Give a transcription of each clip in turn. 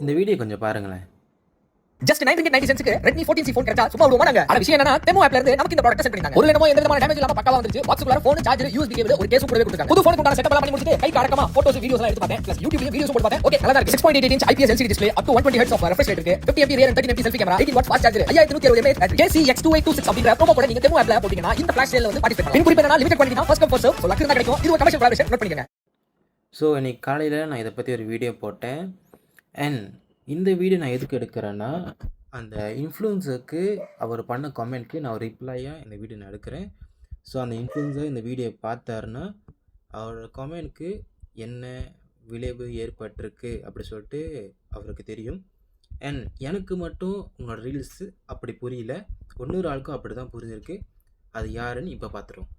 இந்த வீடியோ கொஞ்சம் பாருங்களேன். ஜஸ்ட் 990 சென்ட்ஸ்க்கு Redmi 14C ஃபோன் கிடைச்சா சும்மா விடுவாங்க. ஆனா விஷயம் என்னன்னா தெமோ ஆப்ல இருந்து நமக்கு இந்த ப்ராடக்ட் சென்ட் பண்ணிட்டாங்க. ஒரு என்னமோ எந்த விதமான டேமேஜ் இல்லாம பக்காவா வந்துருச்சு. பாக்ஸ்க்குள்ள ஃபோன், சார்ஜர், USB கேபிள், ஒரு கேஸ் கூடவே கொடுத்தாங்க. புது ஃபோனுக்கு உண்டான செட்டப் எல்லாம் பண்ணி முடிச்சிட்டு கைக்கு அடக்கமா போட்டோஸ், வீடியோஸ் எல்லாம் எடுத்து பார்த்தேன். பிளஸ் YouTubeல வீடியோஸ் போட்டு பார்த்தேன். ஓகே, நல்லா தான் இருக்கு. 6.8 inch IPS LCD display, up to 120 Hz of refresh rate இருக்கு. 50 MP rear and 30 MP selfie camera, 18 watt fast charger, 5160 mAh battery. KCX2826 அப்படிங்கற ப்ரோமோ கோட நீங்க தெமோ ஆப்ல போட்டீங்கன்னா இந்த ஃபிளாஷ் சேல்ல வந்து பார்ட்டிசிபேட் பண்ணலாம். குறிப்பா என்னன்னா லிமிடெட் குவாண்டிட்டி தான், first come first serve. So luck தான் கிடைக்கும். இது ஒரு கமர்ஷியல் கொலாபரேஷன், நோட் பண்ணிக்கங்க. ஸோ இன்னைக்கு காலையில் நான் இதை பற்றி ஒரு வீடியோ போட்டேன். அண்ட் இந்த வீடியோ நான் எதுக்கு எடுக்கிறேன்னா, அந்த இன்ஃப்ளூயன்ஸருக்கு அவர் பண்ண கமெண்ட்க்கு நான் ஒரு ரிப்ளையாக இந்த வீடியோ நான் எடுக்கிறேன். ஸோ அந்த இன்ஃப்ளூயன்ஸர் இந்த வீடியோ பார்த்தாருன்னா அவரோட கமெண்ட்க்கு என்ன விளைவு ஏற்பட்டிருக்கு அப்படி சொல்லிட்டு அவருக்கு தெரியும். அண்ட் எனக்கு மட்டும் உங்களோட ரீல்ஸு அப்படி புரியல, இன்னொரு ஆளுக்கும் அப்படி தான் புரிஞ்சிருக்கு. அது யாருன்னு இப்போ பார்த்துருவோம்.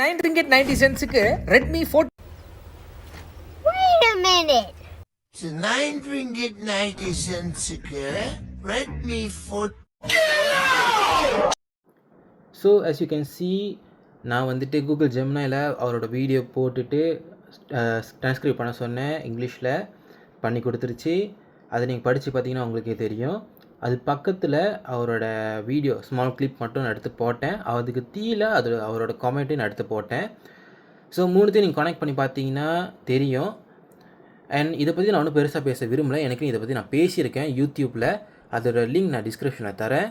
$9.90க்கு Redmi 14. Wait a minute. It's $9.90 Redmi 4. So as you can see, நான் வந்துட்டு கூகுள் ஜெமினாயில் அவரோட வீடியோ போட்டுட்டு ட்ரான்ஸ்கிரைப் பண்ண சொன்னேன். இங்கிலீஷில் பண்ணி கொடுத்துருச்சு. அதை நீங்கள் படித்து பார்த்தீங்கன்னா உங்களுக்கே தெரியும். அது பக்கத்தில் அவரோட வீடியோ ஸ்மால் கிளிப் மட்டும் நான் எடுத்து போட்டேன். அதுக்கு கீழே அது அவரோட காமெண்ட்டையும் நான் எடுத்து போட்டேன். ஸோ மூணுத்தையும் நீங்கள் கனெக்ட் பண்ணி பார்த்தீங்கன்னா தெரியும். அண்ட் இதை பற்றி நான் ஒன்றும் பெருசாக பேச விரும்பலை. எனக்கு இதை பற்றி நான் பேசியிருக்கேன் யூடியூப்பில். அதோட லிங்க் நான் டிஸ்கிரிப்ஷனில் தரேன்,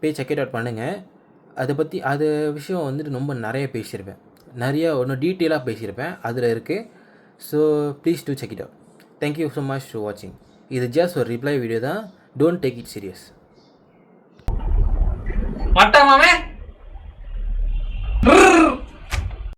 போய் செக் இட் அவுட் பண்ணுங்கள். அதை பற்றி அது விஷயம் வந்துட்டு ரொம்ப நிறைய பேசியிருப்பேன், நிறைய ஒன்றும் டீட்டெயிலாக பேசியிருப்பேன், அதில் இருக்குது. So please do check it out. Thank you so much for வாட்சிங். இது ஜஸ்ட் ஒரு ரிப்ளை வீடியோ தான். Don't take it serious. மாமே